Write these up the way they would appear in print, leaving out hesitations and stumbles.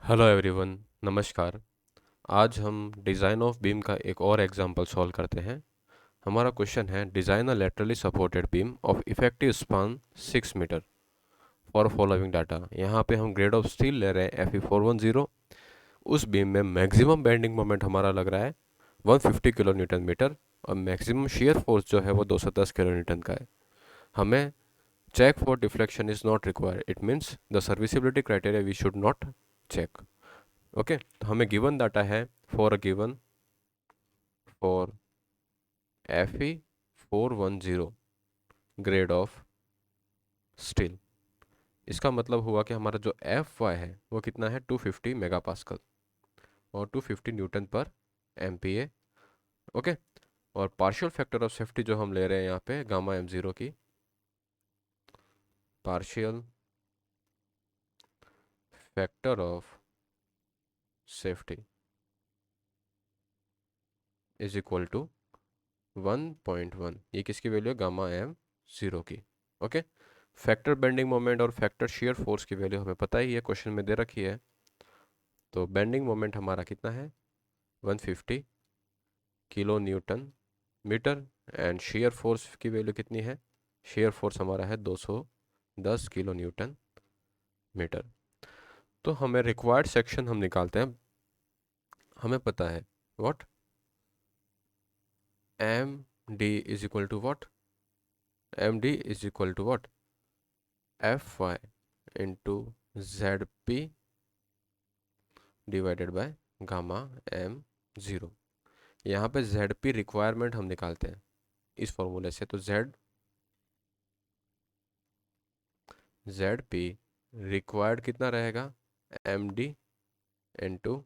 Hello everyone, नमस्कार। आज हम डिज़ाइन ऑफ बीम का एक और एग्जांपल सॉल्व करते हैं। हमारा क्वेश्चन है design a laterally supported beam of effective span 6 metre for following data. यहाँ पे हम ग्रेड ऑफ स्टील ले रहे हैं Fe410। उस बीम में मैक्सिमम बेंडिंग मोमेंट हमारा लग रहा है 150 किलो न्यूटन मीटर और मैक्सिमम शियर फोर्स जो है वो 210 किलो न्यूटन का है। हमें check for deflection is not required, it means the serviceability criteria we should not check. Okay, तो हमें गिवन डाटा है for Fe410 grade of steel. इसका मतलब हुआ कि हमारा जो Fy है वो कितना है 250 मेगा पास्कल और 250 न्यूटन पर MPa। ओके, और पार्शियल फैक्टर ऑफ सेफ्टी जो हम ले रहे हैं यहाँ पे गामा m0 की partial factor of safety is equal to 1.1। ये किसकी वैल्यू है? गामा m0 की। ओके, फैक्टर बेंडिंग मोमेंट और फैक्टर शियर फोर्स की वैल्यू हमें पता ही है, क्वेश्चन में दे रखी है। तो बेंडिंग मोमेंट हमारा कितना है 150 kilo newton metre and shear force की वैल्यू कितनी है? शियर फोर्स हमारा है 210 किलो न्यूटन मीटर। तो हमें रिक्वायर्ड सेक्शन हम निकालते हैं। हमें पता है what M D is equal to what M D is equal to what F Y into Z P divided by gamma m0। यहाँ पे जेड पी रिक्वायरमेंट हम निकालते हैं इस फॉर्मूले से। तो जेड पी रिक्वायर्ड कितना रहेगा? M D into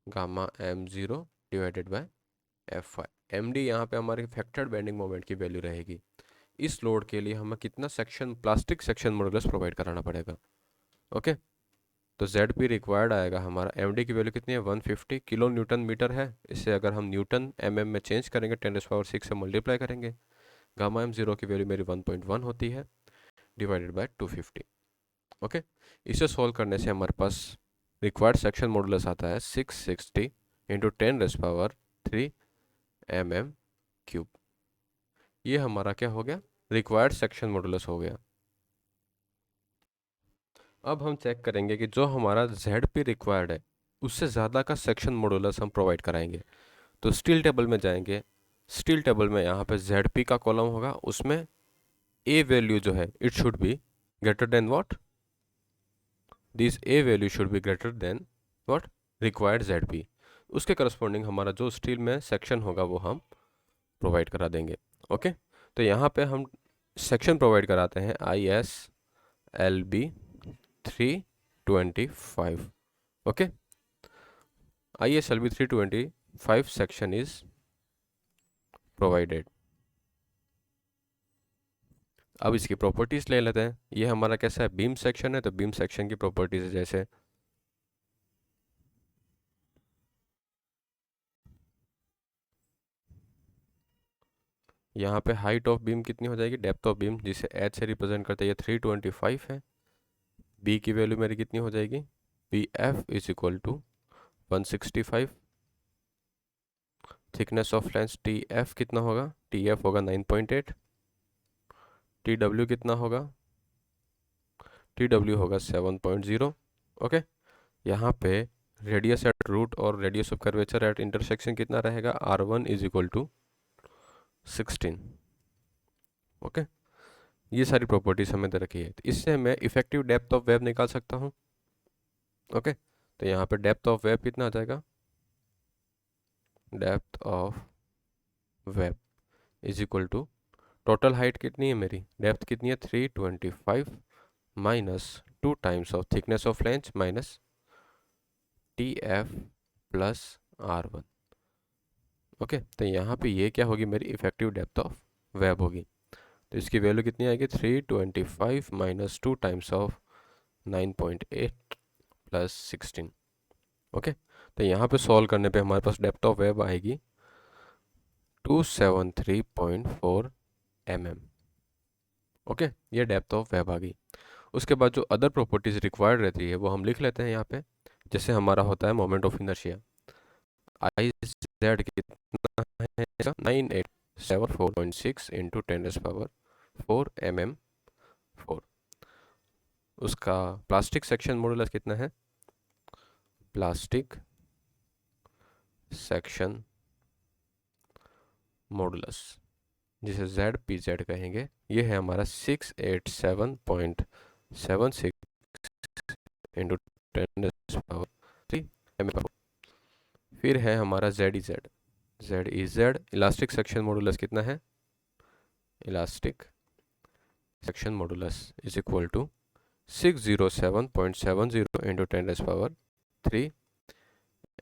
gamma m0 divided by F Y. M D यहाँ पे हमारी फैक्टर्ड बेंडिंग मोमेंट की वैल्यू रहेगी। इस लोड के लिए हमें कितना section plastic section modulus provide कराना पड़ेगा? ओके, तो जेड पी रिक्वायर्ड आएगा हमारा। एम डी की वैल्यू कितनी है 150 किलो न्यूटन मीटर है। इससे अगर हम न्यूटन में चेंज करेंगे 10⁻6 से मल्टीप्लाई करेंगे। गामा m0 की वैल्यू मेरी 1.1 होती है डिवाइडेड बाय 250। ओके, इसे सॉल्व करने से हमारे पास रिक्वायर्ड सेक्शन मॉडुलस आता है 660 इंटू 10⁻3 mm³ ये हमारा क्या हो गया? रिक्वायर्ड सेक्शन मॉडुलस हो गया। अब हम चेक करेंगे कि जो हमारा ZP रिक्वायर्ड है उससे ज़्यादा का सेक्शन मॉडुलस हम प्रोवाइड कराएंगे। तो स्टील टेबल में जाएंगे। स्टील टेबल में यहाँ पे ZP का कॉलम होगा, उसमें A वैल्यू जो है it should be greater then what this A value should be greater then what required ZP। उसके करस्पॉन्डिंग हमारा जो स्टील में सेक्शन होगा वो हम प्रोवाइड करा देंगे। ओके, तो यहाँ पे हम सेक्शन प्रोवाइड कराते हैं ISLB 325। Okay, ISLB 325 section is provided। अब इसकी प्रॉपर्टीज ले लेते हैं। ये हमारा कैसा है? बीम सेक्शन है, तो बीम सेक्शन की प्रॉपर्टीज है जैसे यहाँ पे हाइट ऑफ बीम कितनी हो जाएगी? डेप्थ ऑफ बीम जिसे H से रिप्रेजेंट करते हैं ये 325 है। B की वैल्यू मेरी कितनी हो जाएगी? BF is equal to 165। Thickness of lens TF कितना होगा? TF होगा 9.8। TW कितना होगा? TW होगा 7.0। ओके, यहाँ पे रेडियस एट रूट और radius of curvature at intersection कितना रहेगा? R1 is equal to 16। Okay, ये सारी प्रॉपर्टीज हमें दे रखी है। तो इससे मैं इफेक्टिव डेप्थ ऑफ वेब निकाल सकता हूँ। ओके, तो यहाँ पे डेप्थ ऑफ वेब कितना आ जाएगा? Depth of web is equal to total height कितनी है मेरी? डेप्थ कितनी है? 325 minus 2 times of thickness of lens minus TF plus R1। Okay, तो यहाँ पे ये क्या होगी? मेरी इफेक्टिव डेप्थ ऑफ वेब होगी। तो इसकी वैल्यू कितनी आएगी? 325 minus 2 times of 9.8 plus 16। Okay, तो यहाँ पे सॉल्व करने पे हमारे पास डेप्थ ऑफ वेब आएगी 273.4 mm। ओके, ये डेप्थ ऑफ वेब आ गई। उसके बाद जो अदर प्रॉपर्टीज रिक्वायर्ड रहती है वो हम लिख लेते हैं यहाँ पे। जैसे हमारा होता है moment of inertia, I Z कितना है, 9874.6 इंटू 10⁻⁴ mm4। उसका प्लास्टिक सेक्शन मॉडुलस कितना है, प्लास्टिक सेक्शन मॉडुलस जिसे जेड पी जेड कहेंगे, ये है हमारा 687.76 इंटू 10⁻³ mm4। फिर है हमारा Z E Z, Z E Z elastic section modulus कितना है, elastic section modulus is equal to 607.70 into 10⁻³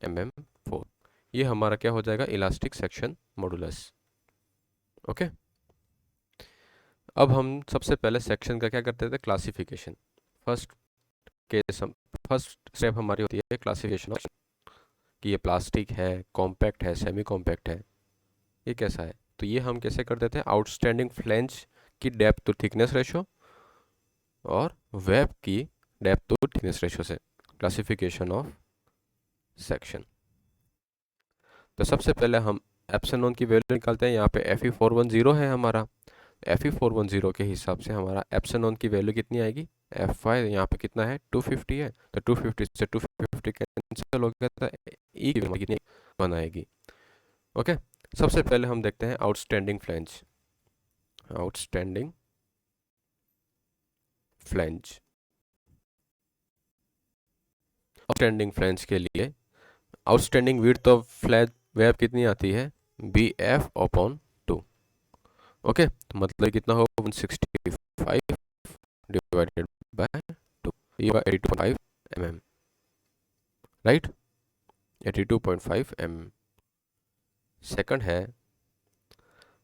mm4। ये हमारा क्या हो जाएगा, इलास्टिक सेक्शन मॉडुलस। ओके, अब हम सबसे पहले सेक्शन का क्या करते थे, क्लासिफिकेशन। फर्स्ट फर्स्ट स्टेप हमारी होती है क्लासिफिकेशन ऑफ, कि ये प्लास्टिक है, कॉम्पैक्ट है, सेमी कॉम्पैक्ट है, ये कैसा है। तो ये हम कैसे करते थे, आउटस्टैंडिंग फ्लैंज की डेप्थ टू थिकनेस रेशो और वेब की डेप्थ टू थिकनेस रेशो से क्लासिफिकेशन ऑफ सेक्शन। तो सबसे पहले हम एप्सिलॉन की वैल्यू निकालते हैं। यहाँ पे Fe410 है हमारा, Fe410 के हिसाब से हमारा एप्सिलॉन की वैल्यू कितनी आएगी, Fy यहाँ पे कितना है 250 है, तो 250 से 250 कैंसिल हो गया, तो ई की वैल्यू कितनी 1 आएगी। ओके, सबसे पहले हम देखते हैं outstanding flange, outstanding flange. Outstanding flange के लिए outstanding width of flange web कितनी आती है, BF/2। ओके, तो मतलब कितना हो 165 डिवाइडेड बाय 2, ये 82.5 mm, राइट, 82.5 mm। सेकंड है,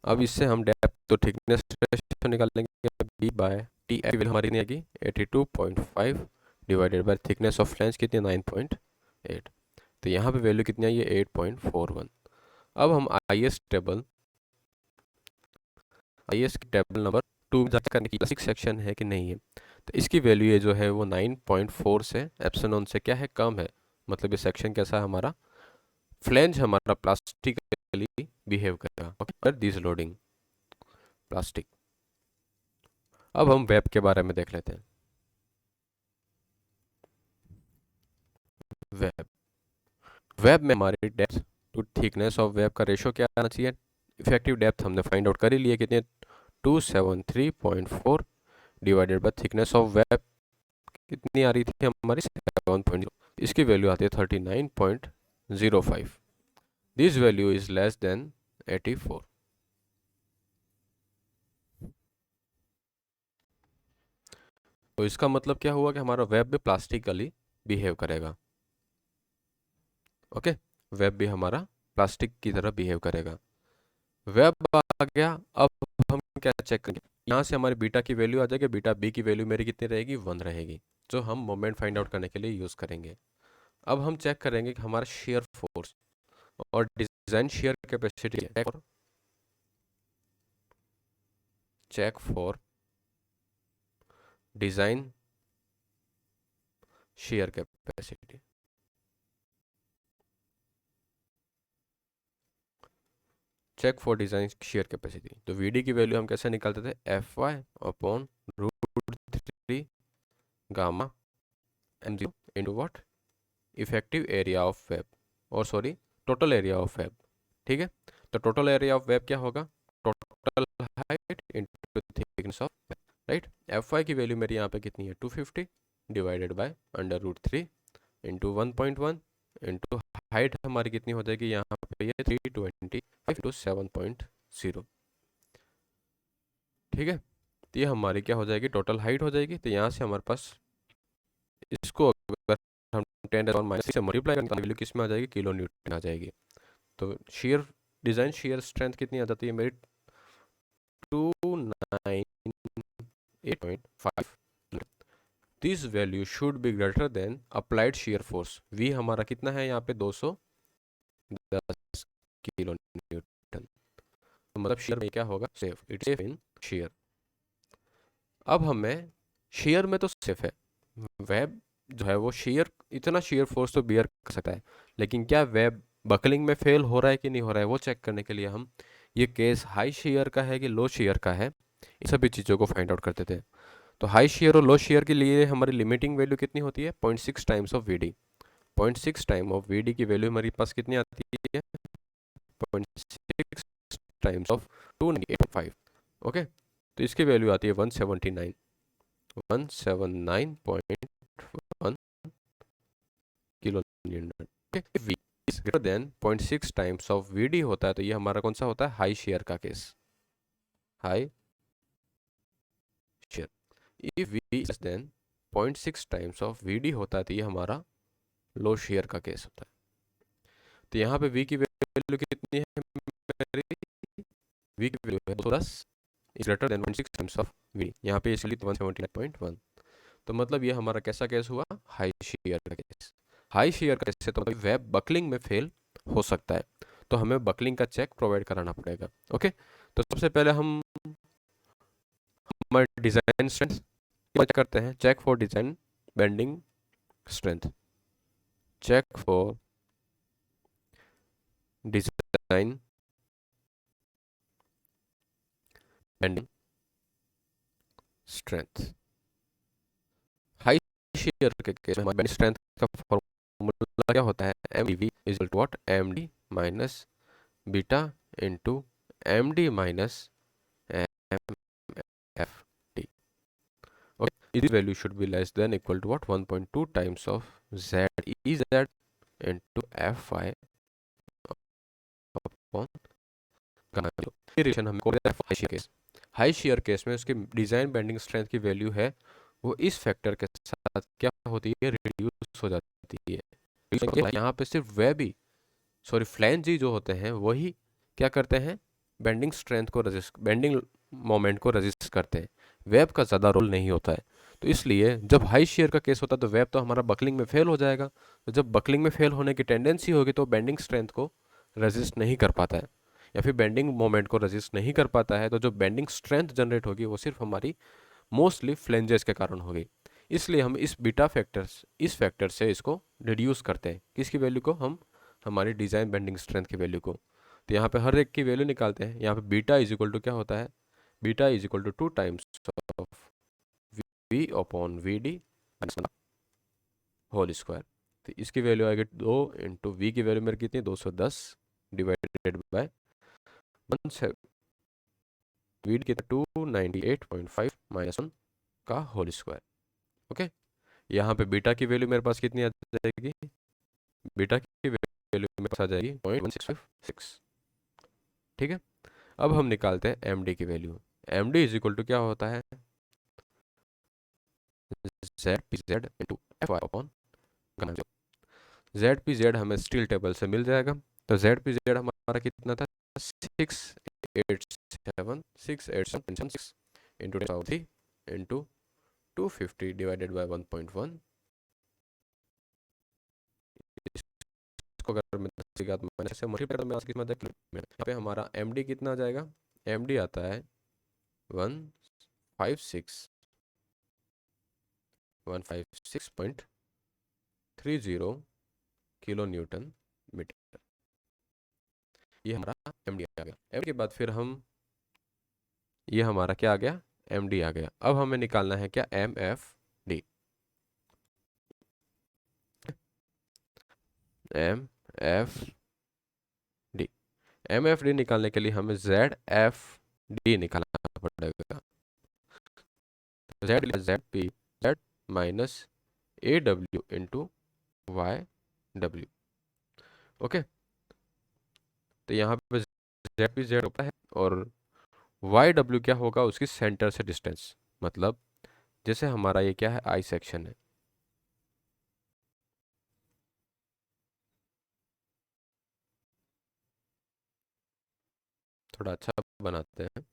अब इससे हम डेप्थ तो थिकनेस रेशियो निकालेंगे, B बाय टी वैल्यू हमारी नहीं आएगी, 82.5 divided by thickness of flange कितनी 9.8, तो यहाँ पे वैल्यू कितनी आई है 8.41। अब हम IS की टेबल नंबर 2 में जाकर करने की क्लासिक सेक्शन है कि नहीं है, तो इसकी वैल्यू ये जो है वो 9.4 से एप्सिलॉन से क्या है, कम है। मतलब ये सेक्शन कैसा है हमारा, फ्लैंज हमारा प्लास्टिकली बिहेव करेगा, ओके, दिस लोडिंग प्लास्टिक। अब हम वेब के बारे में देख लेते हैं। वेब, वेब में हमारी depth to thickness of web का रेशो क्या आना चाहिए, इफेक्टिव डेप्थ हमने फाइंड आउट कर ही लिए, कितने 273.4 divided by thickness of web कितनी आ रही थी हमारी 7.0, इसकी वैल्यू आती है 39.05। This value is less then 84। तो इसका मतलब क्या हुआ कि हमारा वेब भी प्लास्टिकली बिहेव करेगा। ओके, वेब भी हमारा प्लास्टिक की तरह बिहेव करेगा। वेब आ गया, अब हम क्या चेक करेंगे, यहाँ से हमारी बीटा की वैल्यू आ जाएगी, बीटा बी की वैल्यू मेरी कितनी रहेगी 1 रहेगी, जो हम मोमेंट फाइंड आउट करने के लिए यूज करेंगे। अब हम चेक करेंगे कि हमारा शेयर फोर्स और design shear capacity, check for design shear capacity. Check for design shear capacity, तो वीडी की वैल्यू हम कैसे निकालते थे, Fy/√3 gamma m0 into what, effective area of web, और sorry total area of web. ठीक है, तो टोटल एरिया ऑफ वेब क्या होगा, total height into thickness of web, right. Fy की वैल्यू मेरी यहाँ पे कितनी है 250 divided bye √3 into 1.1 into height हमारी कितनी हो जाएगी यहाँ पे, ये 325 टू 7.0। ठीक है, तो ये हमारी क्या हो जाएगी, टोटल हाइट हो जाएगी। तो यहाँ से हमारे पास इसको अगर हम 10⁻⁻⁶ से मल्टीप्लाई करें तो वैल्यू किस में आ जाएगी, किलो न्यूटन आ जाएगी। तो शेयर डिजाइन शेयर स्ट्रेंथ कितनी आ जाती है मेरी 298.5। This value should be greater than applied shear force, V हमारा कितना है यहाँ पे 210 किलो न्यूटन। तो मतलब शेयर में क्या होगा, safe, it safe in share. अब हमें शेयर में तो सेफ है, वेब जो है वो शेयर, इतना शेयर फोर्स तो बियर कर सकता है, लेकिन क्या वेब बकलिंग में फेल हो रहा है कि नहीं हो रहा है, वो चेक करने के लिए हम ये केस हाई शेयर का है कि लो शेयर का है, इन सभी चीज़ों को फाइंड आउट करते थे। तो हाई शेयर और लो शेयर के लिए हमारी लिमिटिंग वैल्यू कितनी होती है, 0.6 times of V D. 0.6 time of V D की वैल्यू हमारे पास कितनी आती है, 0.6 टाइम्स ऑफ 298.5। ओके, तो इसकी वैल्यू आती है 179, 179.1 kilo Newton. V is greater than 0.6 times of VD होता है, तो ये हमारा कौन सा होता है, हाई शेयर का case, high shear. If V is then 0.6 times of VD होता है, तो ये हमारा लो शेयर का केस होता है। तो यहाँ पे V की वैल्यू कितनी है मेरी, V की वैल्यू है 210 is greater than 0.6 times of VD, यहाँ पे इसलिए 179.1। तो मतलब ये हमारा कैसा केस हुआ, हाई शेयर का केस। हाई शेयर का केस है तो मतलब वेब बकलिंग में फेल हो सकता है, तो हमें बकलिंग का चेक प्रोवाइड कराना पड़ेगा। ओके, तो सबसे पहले हम हमारे डिजाइन स्ट्रेंथ करते हैं, check for design bending strength, check for design bending strength. High shear के केस में हमारी बेंडिंग स्ट्रेंथ का फॉर्मूला क्या होता है, M D V is equal to what, M D minus beta into M D minus M F D. Okay, this value should be less than equal to what, 1.2 times of z e z into fy upon gamma kilo। ये relation हमको high share case, high share case में उसकी design bending strength की value है वो इस factor के साथ क्या होती है, रिड्यूस हो जाती है। यहाँ पे सिर्फ वेब ही, सॉरी फ्लैंज ही जो होते हैं वही क्या करते हैं, बेंडिंग स्ट्रेंथ को रेजिस्ट, बेंडिंग मोमेंट को रेजिस्ट करते हैं, वेब का ज़्यादा रोल नहीं होता है। तो इसलिए जब हाई शेयर का केस होता है तो वेब तो हमारा बकलिंग में फेल हो जाएगा, तो जब बकलिंग में फेल होने की टेंडेंसी होगी तो बेंडिंग स्ट्रेंथ को रेजिस्ट नहीं कर पाता है, या फिर बेंडिंग मोमेंट को रेजिस्ट नहीं कर पाता है, तो जो बेंडिंग स्ट्रेंथ जनरेट होगी वो सिर्फ हमारी मोस्टली फ्लेंजेस के कारण होगी। इसलिए हम इस बीटा फैक्टर्स, इस फैक्टर से इसको रिड्यूस करते हैं, किसकी वैल्यू को, हम हमारी डिज़ाइन बेंडिंग स्ट्रेंथ की वैल्यू को। तो यहाँ पे हर एक की वैल्यू निकालते हैं, यहाँ पे बीटा इज इक्वल टू क्या होता है, beta is equal to 2 times of V upon V D whole square. तो इसकी वैल्यू आएगी 2 इंटू वी की वैल्यू मेरी कितनी, 210 डिवाइडेड बाय 1, वी डी कितना 298.5 माइनस 1 का होल स्क्वायर। ओके, यहाँ पे बीटा की वैल्यू मेरे पास कितनी आ जाएगी, बीटा की वैल्यू मेरे पास आ जाएगी 0.1656। ठीक है, अब हम निकालते हैं एम डी की value. M D is equal to क्या होता है, Z P Z into F Y upon gamma. Z P Z हमें स्टील टेबल से मिल जाएगा, तो जेड पी जेड हमारा कितना था, 687 इंटू 3 इंटू 250 डिवाइडेड बाय 1.1। इसको अगर मैं 10 की घात माइनस से मल्टीप्लाई करूं मैं आज की मदद यहाँ पे हमारा एमडी कितना आ जाएगा, एमडी आता है 156.30 किलो न्यूटन मीटर। ये हमारा एमडी आ गया। एमडी के बाद फिर हम, ये हमारा क्या आ गया, एमडी आ गया। अब हमें निकालना है क्या, M F D. M F D, M F D निकालने के लिए हमें जेड एफ डी निकालना पड़ेगा। Z Z P Z minus A W into Y W. Okay, तो यहाँ पे जेड पी जेड होता है और वाई डब्ल्यू क्या होगा, उसकी सेंटर से डिस्टेंस, मतलब जैसे हमारा ये क्या है, आई सेक्शन है। थोड़ा अच्छा बनाते हैं,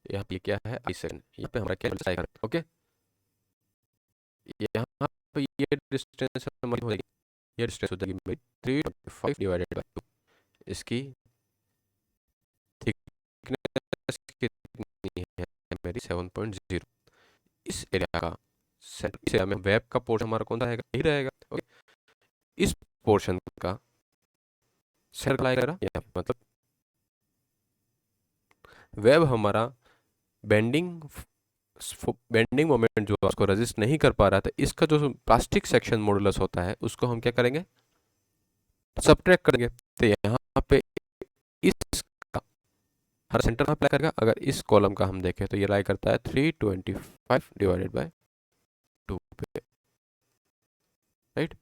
यहाँ पे क्या है, आई सेक्शन, यहाँ पे हमारा क्या है, ओके, यहाँ पे ये डिस्टेंस हमारी हो जाएगी, ये डिस्टेंस हो जाएगी मेरी 325 डिवाइडेड बाई 2। इसकी थिकनेस कितनी है मेरी 7.0। इस एरिया का सेंटर, इस एरिया में वेब का पोर्शन हमारा कौन सा रहेगा, यही रहेगा। ओके, इस पोर्शन का सर्कल आएगा यहाँ, मतलब वेब हमारा बेंडिंग मोमेंट जो उसको रेजिस्ट नहीं कर पा रहा था, इसका जो प्लास्टिक सेक्शन मॉडुलस होता है उसको हम क्या करेंगे, सबट्रैक्ट करेंगे। तो यहाँ पे इसका हर सेंटर में अप्लाई करेगा। अगर इस कॉलम का हम देखें तो ये लाई करता है 325 डिवाइडेड बाय 2 पे, राइट।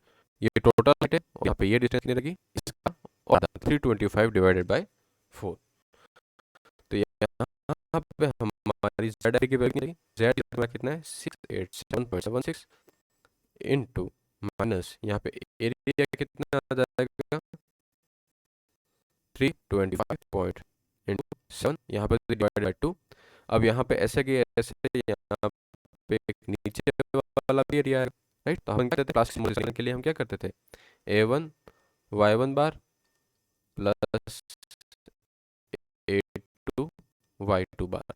ये टोटल हाइट है और यहाँ पे ये डिस्टेंस नहीं लगी इसका, और 325 डिवाइडेड बाय 4। तो यहाँ पे हमारी z की वैल्यू कितनी, z कितना है 687.76 इनटू माइनस यहाँ पे एरिया कितना आ जाएगा 325 पॉइंट इंटू 7, यहाँ पे डिवाइडेड बाय 2। अब यहाँ पे ऐसे की ऐसे यहाँ पे एक नीचे वाला भी एरिया है, राइट। तो हम क्या करते थे क्लास सिमुलेशन के लिए, हम क्या करते थे a1 y1 बार प्लस a2 y2 बार।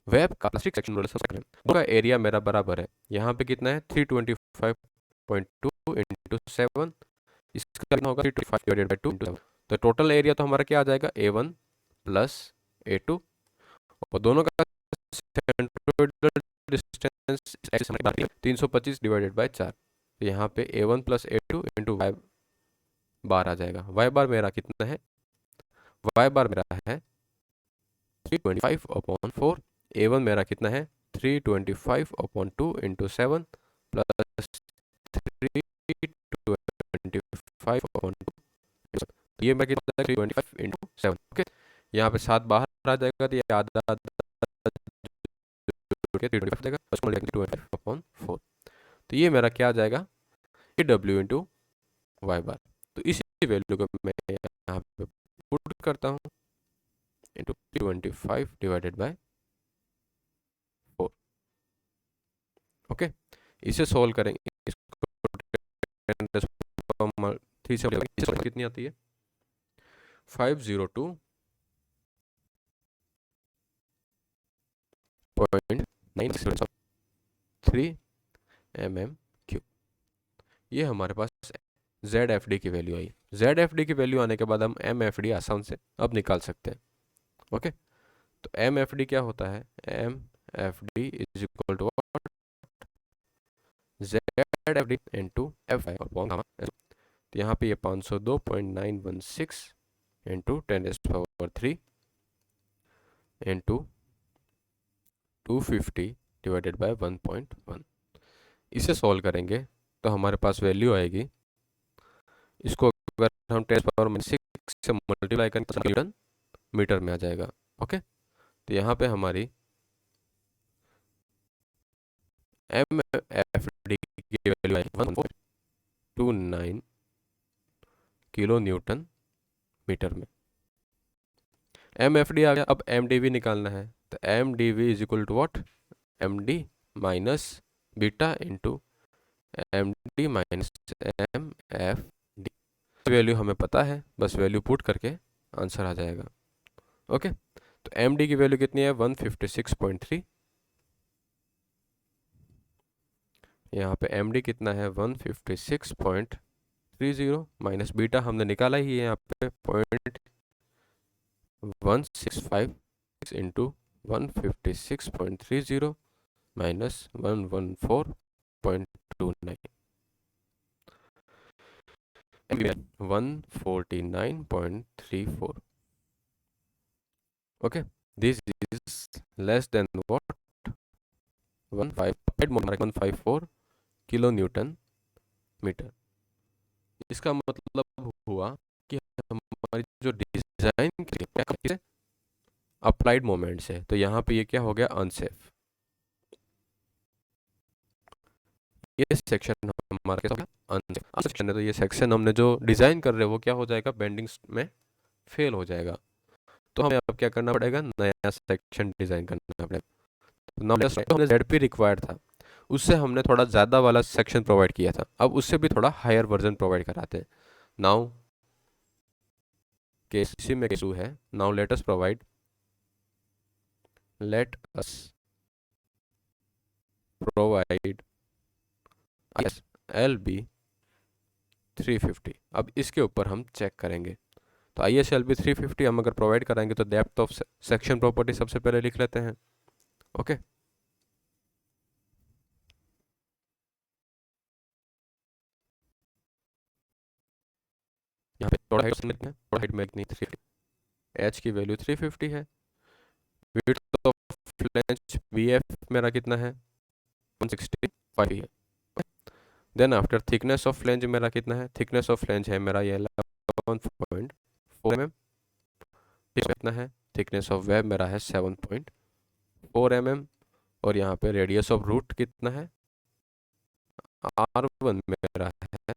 वेब का प्लास्टिक सेक्शन का एरिया मेरा बराबर है, यहाँ पे कितना है 325.2 इंटू 7, इसका कितना होगा 325 डिवाइडेड बाय 2 इंटू 7। तो टोटल एरिया तो हमारा क्या आ जाएगा a1 प्लस a2, और दोनों का सेंट्रोइडल डिस्टेंस 325 डिवाइडेड बाय 4। तो यहाँ पे a1 plus a2 into y बार आ जाएगा। y बार मेरा कितना है, y बार मेरा है 325/4। a1 मेरा कितना है 325/2 इंटू 7 प्लस 325/2, ये मैं कितना 325 इंटू 7। ओके, यहाँ पे 7 बाहर आ जाएगा तो ये आधा जुड़ के 325 देगा, 25/4। तो ये मेरा क्या आ जाएगा w इंटू वाई बार। तो इसी वैल्यू को मैं यहाँ पे पुट करता हूँ इंटू 25 डिवाइडेड बाय 4। ओके, इसे सॉल्व करेंगे, इसको 3 से कितनी आती है 502.93 mm3। ये हमारे पास ZFD की वैल्यू आई। ZFD की वैल्यू आने के बाद हम MFD आसान से अब निकाल सकते हैं। ओके, तो MFD क्या होता है, MFD is equal to ZFD into FI upon gamma. तो यहाँ पे ये 502.916 इंटू 10⁻³ इंटू 250 डिवाइडेड बाय 1.1। इसे सॉल्व करेंगे तो हमारे पास वैल्यू आएगी, इसको अगर हम 10⁻⁶ से मल्टीप्लाई करें तो न्यूटन मीटर में आ जाएगा। ओके, तो यहाँ पे हमारी MFD की वैल्यू आएगी 1429 किलो न्यूटन मीटर में। MFD आ गया, अब MDV निकालना है। तो MDV is equal to what, MD minus beta into MD minus MFD। Value हमें पता है, बस वैल्यू पुट करके आंसर आ जाएगा। ओके, तो MD की वैल्यू कितनी है 156.3। यहाँ पे MD कितना है 156.30 माइनस बीटा हमने निकाला ही है यहाँ पे 0.1656 into 156.30 minus 114.29, 149.34। Okay, this is less than what 154 kilo newton metre. इसका मतलब हुआ कि हमारी जो डिजाइन की अप्लाइड मोमेंट्स है, तो यहाँ पे ये क्या हो गया अनसेफ। ये सेक्शन हमारा क्या हो गया अनसेफ सेक्शन है। तो ये सेक्शन हमने जो डिजाइन कर रहे हैं वो क्या हो जाएगा बेंडिंग्स में फेल हो जाएगा। तो हमें अब क्या करना पड़ेगा, नया सेक्शन डिजाइन करना पड़ेगा। तो हमने ZP रिक्वायर्ड था, उससे हमने थोड़ा ज़्यादा वाला सेक्शन प्रोवाइड किया था, अब उससे भी थोड़ा हायर वर्जन प्रोवाइड कराते हैं। नाउ केस इसी में केस 2 है। Now let us provide ISLB 350। अब इसके ऊपर हम चेक करेंगे। तो ISLB 350 हम अगर प्रोवाइड कराएंगे तो डेप्थ ऑफ सेक्शन प्रॉपर्टी सबसे पहले लिख लेते हैं। ओके, यहाँ पे टोटल हाइट लिखते हैं, टोटल हाइट में इतनी 350, एच की वैल्यू 350 है। विड्थ ऑफ फ्लैंज BF मेरा कितना है, 165 है। Then after thickness of flange मेरा कितना है, थिकनेस ऑफ फ्लैंज है मेरा ये 11.4 mm। कितना है, थिकनेस ऑफ वेब मेरा है 7.4 mm। और यहाँ पे रेडियस ऑफ रूट कितना है, R1 मेरा है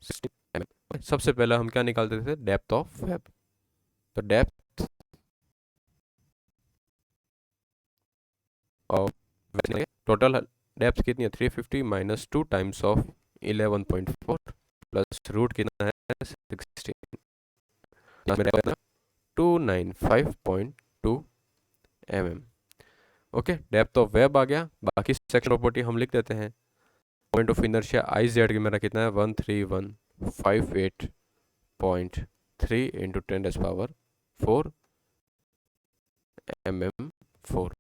16 mm। सबसे पहले हम क्या निकालते थे, डेप्थ ऑफ वेब। तो depth of web, total depth कितनी है 350 minus 2 times of 11.4 plus root कितना है 16, 295.2 mm। Okay, depth of web आ गया। बाकी सेक्शन प्रॉपर्टी हम लिख देते हैं। पॉइंट ऑफ इनर्शिया IZ की मेरा कितना है 13158.3 into 10⁻4 mm4।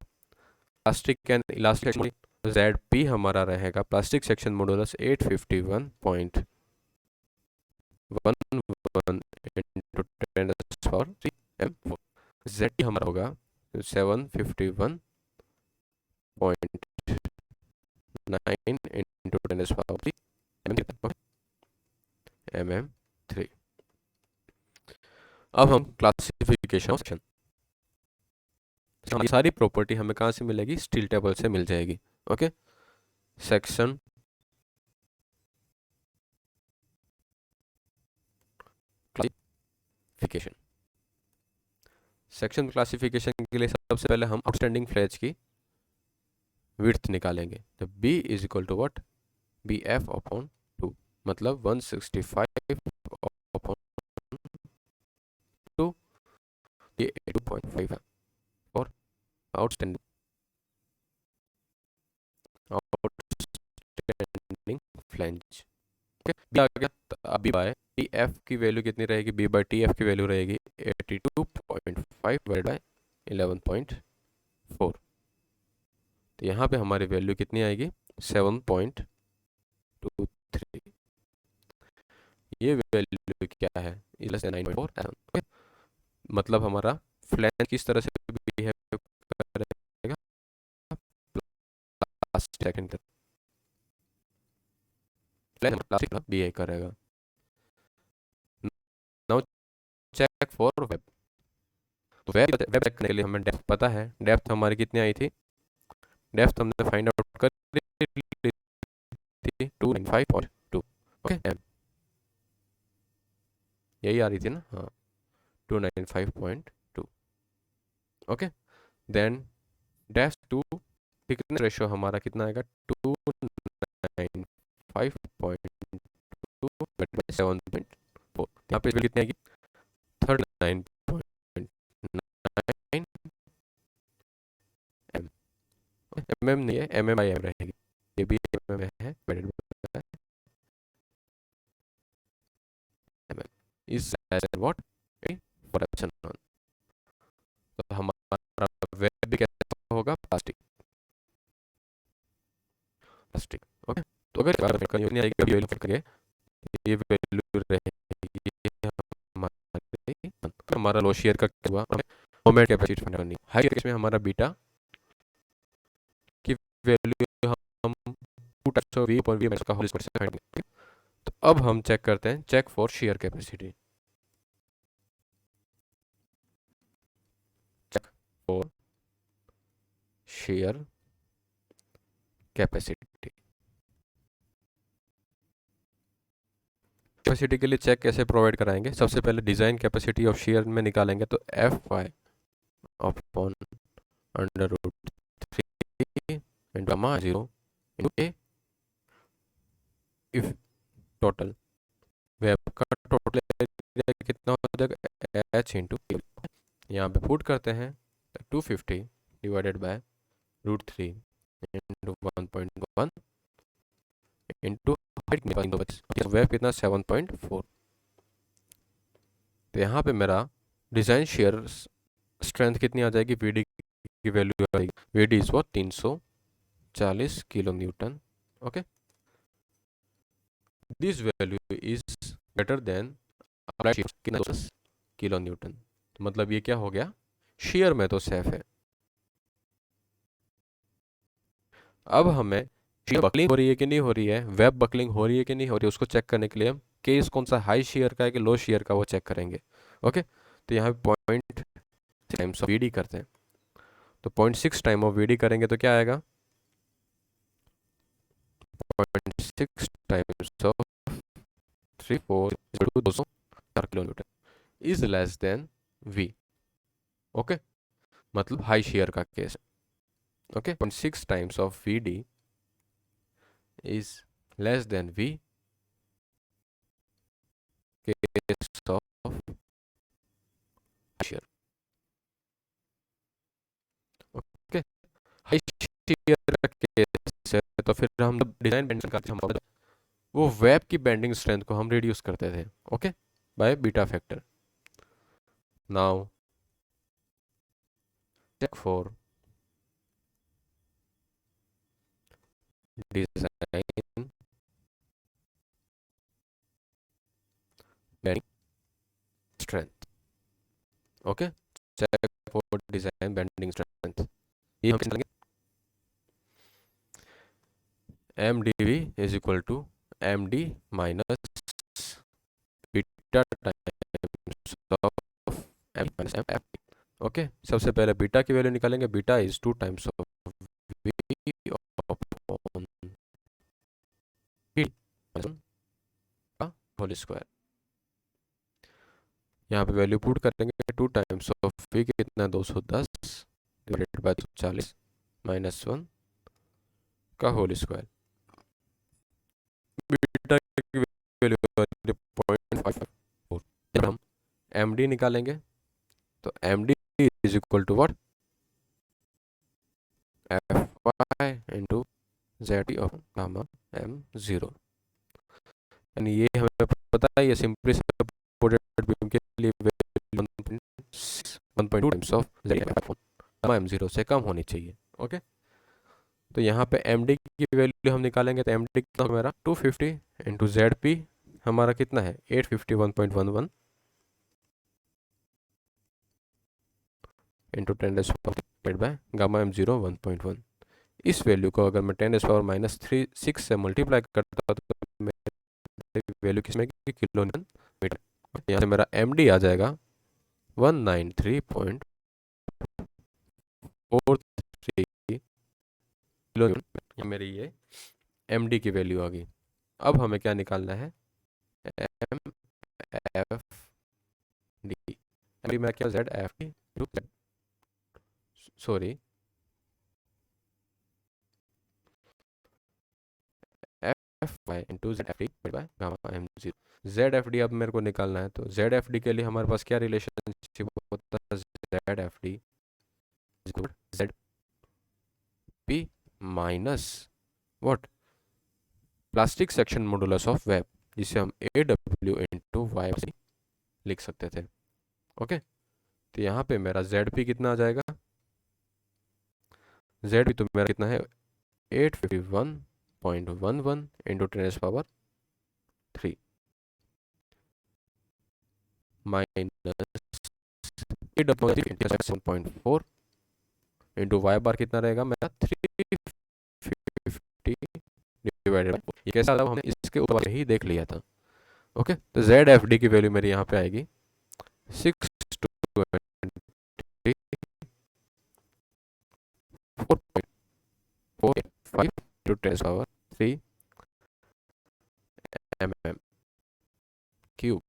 Plastic and elastic ZP हमारा रहेगा, plastic section modulus 851.11 into 10⁻3 m4। ZT हमारा होगा 751.9 इंटू 10⁻3 mm3। अब हम क्लासिफिकेशन सेक्शन, ये सारी प्रॉपर्टी हमें कहाँ से मिलेगी, स्टील टेबल से मिल जाएगी। Okay, section classification, section classification के लिए सबसे पहले हम आउटस्टैंडिंग फ्लैंज की विड्थ निकालेंगे। तो B is equal to what, BF upon 2, मतलब 165 अपॉन 2, ये 2.5 है। और आउटस्टैंडिंग फ्लैंज, ओके, B आ गया। तो अब B बाय TF की वैल्यू कितनी रहेगी, B बाय TF की वैल्यू रहेगी 82.5 डिवाइड बाय 11.4। तो यहाँ पे हमारी वैल्यू कितनी आएगी 7.23। ये वैल्यू क्या है, इज 9.4, मतलब हमारा फ्लैंज किस तरह से बिहेव करेगा, plastic second flange plastic behave करेगा। Now check for web. तो वेब चेक करने के लिए हमें डेप्थ पता है, डेप्थ हमारी कितनी आई थी, डेप्थ हमने फाइंड आउट कर ली थी 295.2। ओके, यही आ रही थी ना, हाँ 295.2। Okay, then dash to thickness ratio हमारा कितना आएगा 295.2 7.4। यहाँ पे कितनी आएगी 39.9 mm नहीं है, mm रहेगी, ये भी mm है, mm is less than what, for epsilon। तो हमारा वेब भी कैसा होगा, प्लास्टिक, प्लास्टिक। ओके, तो अगर नहीं आएगी वैल्यू करेंगे, ये वैल्यू रहेगी हमारा लो शेयर का क्या हुआ, मोमेंट कैपेसिटी फाइंड करनी। हाई केस में हमारा बीटा की वैल्यू हम 2 times of v upon v का होल स्क्वायर से फाइंड करेंगे। तो अब हम चेक करते हैं, check for shear capacity, check for shear capacity. Capacity के लिए चेक कैसे प्रोवाइड कराएंगे, सबसे पहले डिजाइन कैपेसिटी ऑफ शेयर में निकालेंगे। तो Fy upon under root 3 into gamma 0 into A if total web का टोटल एरिया कितना हो जाएगा h इंटू पी। यहाँ पे पुट करते हैं 250 divided bye √3 into 1.1 into web कितना 7.4। तो यहाँ पे मेरा डिज़ाइन शेयर स्ट्रेंथ कितनी आ जाएगी, वीडी की वैल्यू आ जाएगी, वीडी इज वो 340 kilo Newton. Okay, this value is greater than kilo Newton. मतलब ये क्या हो गया, शेयर में तो सेफ है। अब हमें बकलिंग हो रही है कि नहीं हो रही है, वेब बकलिंग हो रही है कि नहीं हो रही है, उसको चेक करने के लिए हम केस कौन सा हाई शेयर का है कि लो शेयर का वो चेक करेंगे। ओके, तो यहाँ पे 0.6 टाइम्स ऑफ वीडी करते हैं, तो 0.6 टाइम ऑफ वीडी करेंगे तो क्या आएगा, 0.6 times of 204 kilo newton is less than V. Okay, मतलब हाई शेयर का case. Okay, 0.6 times of VD is less than V case of shear. Okay, high shear का केस है तो फिर हम डिजाइन बेंडिंग करते हैं, वो वेब की बेंडिंग स्ट्रेंथ को हम रिड्यूस करते थे। Okay, by beta factor. Now check for design bending strength। Okay, check for design bending strength, ये हम कैसे करेंगे, mdv is equal to md minus beta times of m minus m f। Okay, सबसे पहले beta की value निकालेंगे, beta is 2 times of v upon b का whole square. यहाँ पे वैल्यू पुट करेंगे, 2 टाइम्स ऑफ v कितना 210 डिवाइडेड बाय 40 माइनस 1 का होल स्क्वायर। बीटा की वैल्यू 0.54। जब हम md निकालेंगे तो md is equal to what, fy into Z of gamma m0। यानी ये हमें पता है, ये सिंपली सपोर्टेड बीम के लिए value 1.2 times of Z gamma m0 से कम होनी चाहिए। ओके, तो यहाँ पे md की वैल्यू हम निकालेंगे तो md कितना होगा मेरा 250 इंटू zp हमारा कितना है 851.11 इंटू 10⁻⁻⁰ बाय गामा m0 1.1। इस वैल्यू को अगर मैं 10⁻⁻⁶ से मल्टीप्लाई करता हूँ तो मेरी वैल्यू किसमें की, किलो न्यूटन मीटर। यहाँ से मेरा md आ जाएगा 193.43 किलो न्यूटन। मेरी ये md की वैल्यू आ गई। अब हमें क्या निकालना है, mfd। md में क्या zfd, sorry fy into zfd bye gamma m0। zfd अब मेरे को निकालना है, तो zfd के लिए हमारे पास क्या रिलेशनशिप होता है, zfd zp minus what, plastic section modulus of web, जिसे हम aw इंटू वाई लिख सकते थे। ओके, तो यहाँ पे मेरा zp कितना आ जाएगा, zp तो मेरा कितना है 851.11 इंटू 10⁻³ माइनस 7.4 इंटू वाई बार कितना रहेगा मेरा 350 डिवाइडेड बाय, ये कैसा था हमने इसके ऊपर ही देख लिया था। ओके, तो zfd की वैल्यू मेरी यहाँ पे आएगी 624.45 into 10⁻³ mm cube.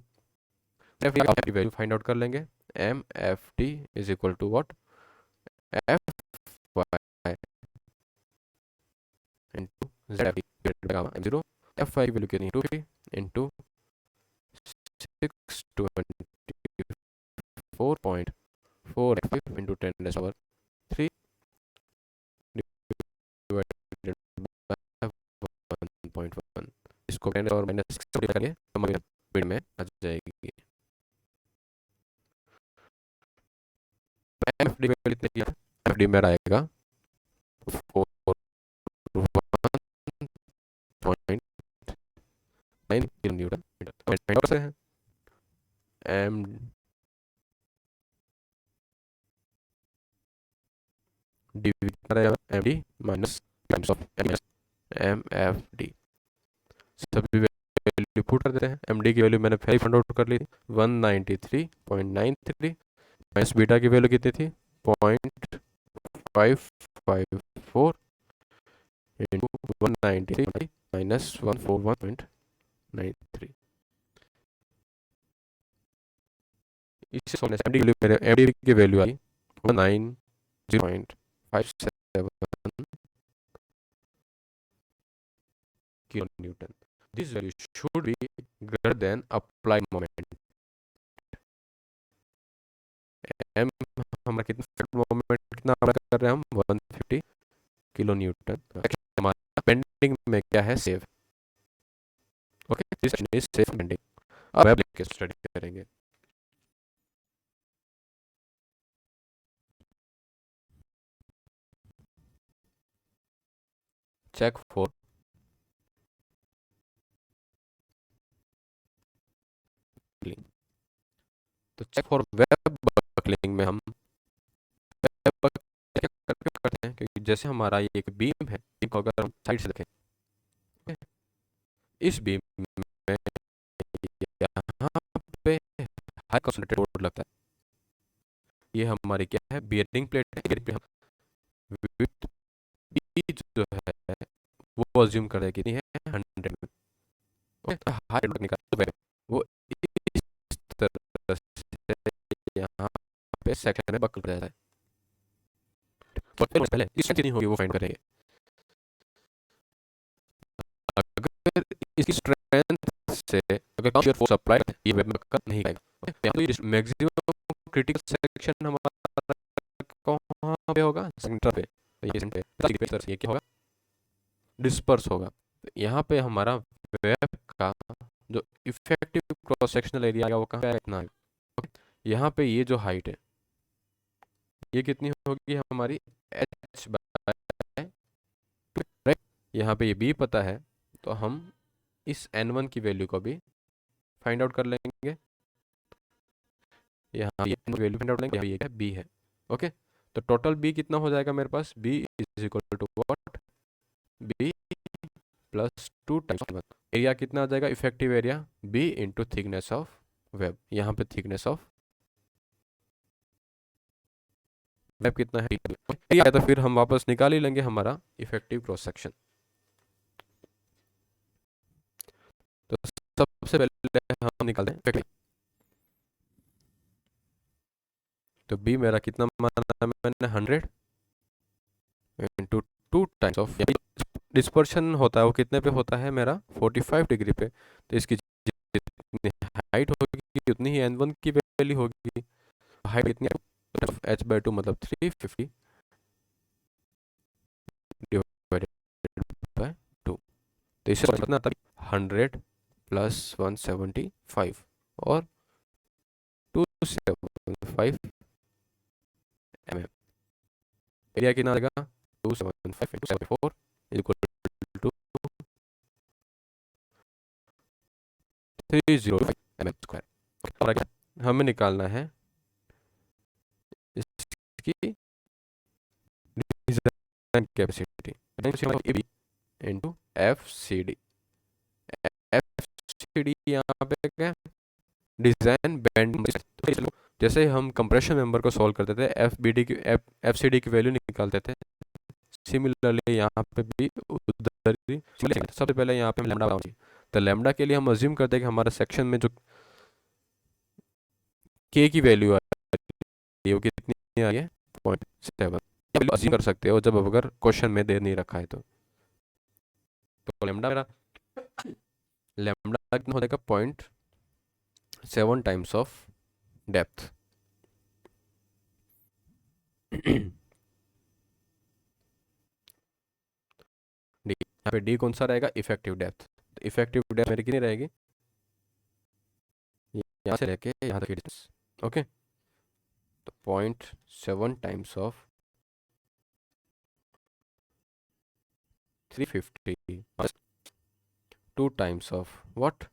F value find out कर लेंगे, M F T is equal to what, F Y into Z gamma M zero, F Y की वैल्यू कितनी है 250 इंटू 624.4 इंटू 10⁻³ डिवाइडेड बाय 1.1। इसको 10 और माइनस 6 करेंगे तो हमारे मिड में आ जाएगी। एफ डी वैल्यू कितनी है, एफ डी मेरा आएगा 4.9 किलो न्यूटन मीटर से है। एम डी कितना रहेगा, M D minus times of M F D. सभी वैल्यू पुट कर देते हैं। एम डी की वैल्यू मैंने पहले फाइंड आउट कर ली थी 193.93 माइनस बीटा की वैल्यू कितनी थी 0.554 इंटू 193 माइनस 141.93। इससे सोल्व एम डी की वैल्यू, एम डी की वैल्यू आई 190.57 kilo newton. This value should be greater than applied moment. M हमारा कितना मोमेंट कितना अप्लाई कर रहे हैं हम 150 किलो न्यूटन। हमारा पेंडिंग में क्या है, safe. Okay, this is safe bending. अब वेब लिख के स्टडी करेंगे। Check for buckling. तो चेक फॉर वेब बकलिंग में हम वेब बकलिंग करते हैं, क्योंकि जैसे हमारा ये एक बीम है, बीम को अगर हम साइड से देखें, इस बीम में यहाँ पे हाई कंसंट्रेटेड लोड लगता है। ये हमारी क्या है, बियरिंग प्लेट है। बियरिंग प्लेट विड्थ बी जो है वो अज्यूम कर रहे हैं कितनी है 100 में। ओके, तो हाई लोड निकाल वो इस तरह से यहाँ पे सेक्शन में बकल जाता है। पहले इस कितनी होगी वो फाइंड करेंगे। अगर इसकी स्ट्रेंथ से अगर कम शेयर फोर्स अप्लाई करते हैं, ये वेब में बकल नहीं आएगा। यहाँ तो ये मैक्सिमम क्रिटिकल सेक्शन हमारा कहाँ पे होगा, सेंटर पे। तो ये सेंटर पे ये क्या होगा, डिस्पर्स होगा। तो यहाँ पे हमारा वेब का जो इफेक्टिव क्रॉस सेक्शनल एरिया आएगा वो कहाँ पे इतना है। यहाँ पे ये जो हाइट है ये कितनी होगी हमारी h बाय, राइट। यहाँ पे ये b पता है, तो हम इस n1 की वैल्यू को भी फाइंड आउट कर लेंगे। यहाँ ये वैल्यू फाइंड आउट करेंगे, यहाँ ये क्या b है। ओके, तो टोटल b कितना हो जाएगा मेरे पास, b is equal to what, b plus 2 times 1। Area कितना आ जाएगा, effective area b into thickness of web. यहाँ पे थिकनेस ऑफ वेब कितना है, एरिया। तो फिर हम वापस निकाल ही लेंगे हमारा इफेक्टिव क्रॉस सेक्शन। तो सबसे पहले हम निकालते हैं इफेक्टिव। तो b मेरा कितना माना मैंने 100 इंटू 2 टाइम्स ऑफ, डिस्पर्शन होता है वो कितने पे होता है मेरा 45 डिग्री पे। तो इसकी जितनी हाइट होगी उतनी ही n1 की वैल्यू होगी। हाइट कितनी है h/2 मतलब 350 डिवाइडेड बाय 2। तो इससे कितना आता है 100 प्लस 175 और 275 mm। एरिया कितना आएगा 275 into 74 equal to 305 mm square. और क्या हमें निकालना है इसकी design capacity into F C D. F C D यहाँ पे क्या, डिजाइन बैंड। जैसे हम कंप्रेशन मेंबर को सॉल्व करते थे एफ बी डी की एफ सी डी की वैल्यू निकालते थे, सिमिलरली यहाँ पे भी उधर ही सबसे पहले यहाँ पे लैम्डा चाहिए। तो लैम्डा के लिए हम अज्यूम करते हैं कि हमारे सेक्शन में जो के की वैल्यू आ रही है वो कितनी आ रही है 0.7। अज्यूम कर सकते हो जब अगर क्वेश्चन में दे नहीं रखा है तो। तो लेमडा मेरा लेमडा कितना हो जाएगा 0.7 टाइम्स ऑफ डेप्थ। डी, यहाँ पे डी कौन सा रहेगा, इफेक्टिव डेप्थ। इफेक्टिव डेप्थ मेरी कितनी रहेगी, यहाँ से लेके यहाँ तक की डिस्टेंस। ओके, तो 0.7 times of 350 2 times of what,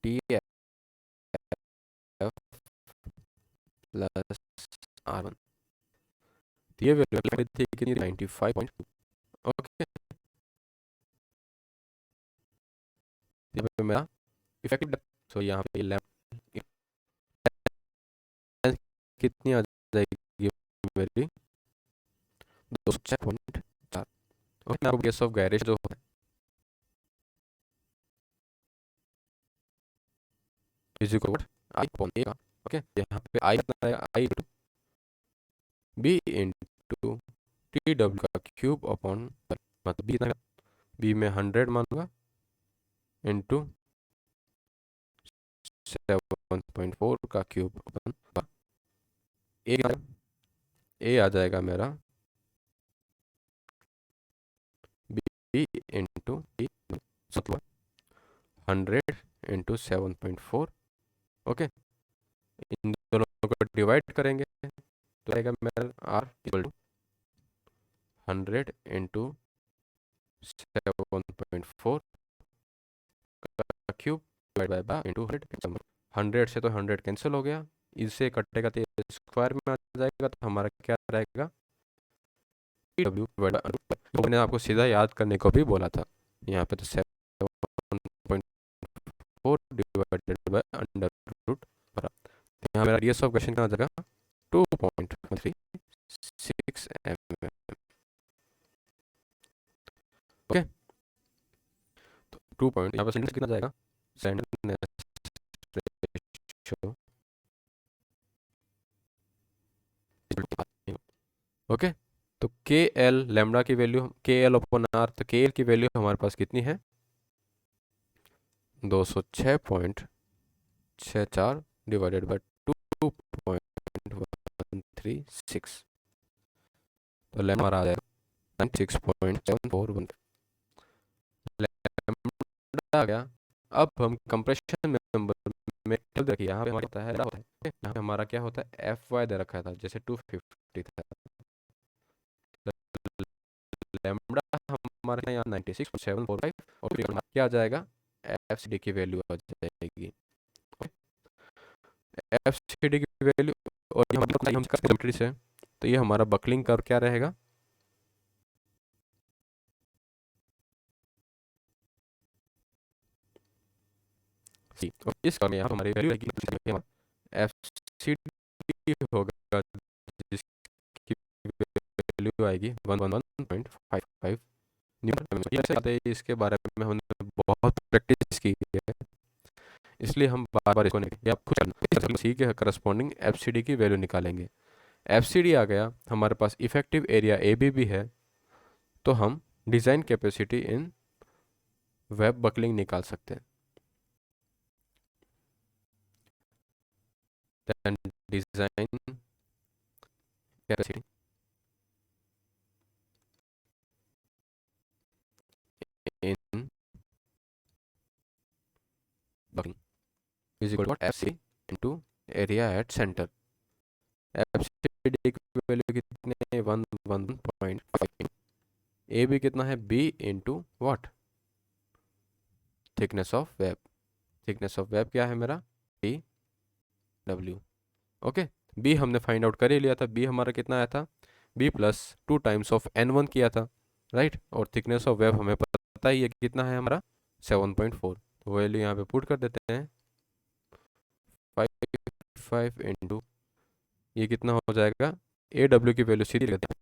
T F plus R1। ये वैल्यू थी कितनी, 95.2। ओके, यहाँ पे मेरा इफेक्टिव डेप्थ, सो यहाँ पे लेफ्ट कितनी आ जाएगी मेरी, 206.4। ओके, आपको केस ऑफ गैरेज जो है is equal I upon A का। ओके, यहाँ पे आई कितना आएगा, I two b into t डब्ल्यू का क्यूब अपॉन, मतलब बी कितना, बी में 100 मानूंगा इंटू 7.4 का क्यूब अपन ए आ जाएगा मेरा बी इंटू टी, मतलब 100 इंटू 7.4। ओके, इन दोनों को डिवाइड करेंगे तो आएगा मेरा आर इक्वल टू 100 इंटू 7.4 का क्यूब डिवाइड बाय इंटू 100। 100 से तो 100 कैंसिल हो गया, इससे कटेगा तो स्क्वायर में आ जाएगा, तो हमारा क्या रहेगा, डब्ल्यू मैंने आपको सीधा याद करने को भी बोला था। यहाँ पे तो 7.4 डिवाइडेड बाय अंडर रूट, यहाँ मेरा रेडियस ऑफ क्वेश्चन का आ जाएगा 2.36 mm। ओके, तो 2 पॉइंट यहाँ पे सेंटीमीटर कितना जाएगा, सेंटीमीटर रेशियो। ओके, तो के एल लेमडा की वैल्यू, के एल अपॉन आर, तो के एल की वैल्यू हमारे पास कितनी है, 206.64 डिवाइडेड बाय 2.136, तो लेमडा हमारा आ जाएगा 96.741 लेमडा आ गया। अब हम कंप्रेशन मेंबर में देखिए, यहाँ पे हमारा होता है, यहाँ पे हमारा क्या होता है, एफ वाई दे रखा था, जैसे 250 था, लेमडा हमारे यहाँ 96.745, और फिर क्या आ जाएगा, एफ सी डी की वैल्यू आ जाएगी, एफ सी डी की वैल्यू। और ये हम ज्योमेट्री से, तो ये हमारा बकलिंग कर्व क्या रहेगा, सी, और इस कर्व में यहाँ हमारी वैल्यू रहेगी एफ सी डी होगा, जिसकी वैल्यू आएगी 111.55 न्यूटन। ऐसे आते हैं, इसके बारे में हमने बहुत प्रैक्टिस की है, इसलिए हम बार बार इसको नहीं, ये आप खुद करना, सी के करस्पॉन्डिंग एफ सी डी की वैल्यू निकालेंगे। एफ सी डी आ गया, हमारे पास इफेक्टिव एरिया ए बी भी है, तो हम design capacity in web buckling निकाल सकते हैं। Then design capacity in buckling is equal to F C into area at centre. F C D की वैल्यू कितने, 111.5, ए बी कितना है, B into what, thickness of web. Thickness of web क्या है मेरा, टी डब्ल्यू। ओके, बी हमने find out कर ही लिया था, बी हमारा कितना आया था, B plus 2 times of n1 किया था, राइट। और थिकनेस ऑफ वेब हमें पता ही है कि कितना है हमारा, 7.4। तो वैल्यू यहाँ पे पुट कर देते हैं, 5 इंटू ये कितना हो जाएगा, ए डब्ल्यू की वैल्यू सीधी रहती है,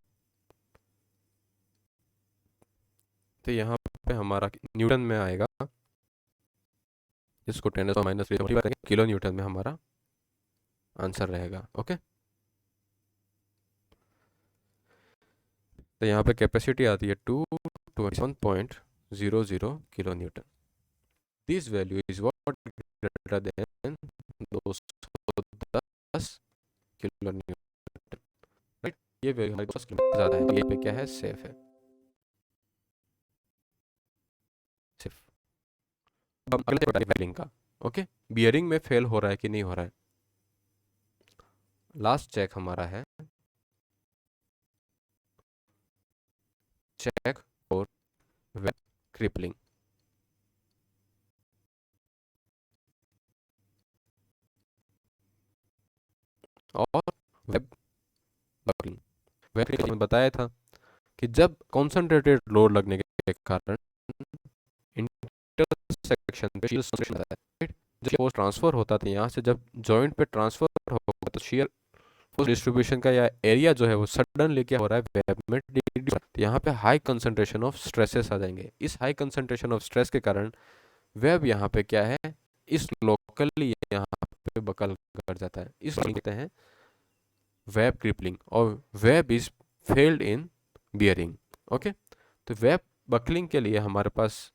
तो यहाँ पे हमारा न्यूटन में आएगा, इसको 10⁻³ किलो न्यूटन में हमारा आंसर रहेगा। ओके, तो यहाँ पे कैपेसिटी आती है 221.6 0.00 kilo newton. This value is what greater than 210 kilo Newton, right. ये वैल्यू हमारे 210 किलो ज़्यादा है, तो ये पे क्या है, सेफ है, सेफ। अब हम अगले बताएंगे बियरिंग का। ओके, बियरिंग में फेल हो रहा है कि नहीं हो रहा है। लास्ट चेक हमारा है चेक फॉर वेब क्रिपलिंग। और वेब बकलिंग, वेब क्रिपलिंग में बताया था कि जब कॉन्सेंट्रेटेड लोड लगने के कारण इंटरसेक्शन पे शीयर कंसंट्रेशन आता है, राइट। जब फोर्स ट्रांसफर होता था यहाँ से, जब जॉइंट पे ट्रांसफर होगा तो शीयर फोर्स डिस्ट्रीब्यूशन का या एरिया जो है वो सडनली क्या हो रहा है, वेब में डिड्यूस। तो यहाँ पे हाई कंसंट्रेशन ऑफ स्ट्रेसेस आ जाएंगे। इस हाई कंसंट्रेशन ऑफ स्ट्रेस के कारण वेब यहाँ पे क्या है, इस लोकली यहाँ पे बकल कर जाता है। इस कहते हैं वेब क्रिपलिंग, और web is failed in bearing. Okay, तो वेब बकलिंग के लिए हमारे पास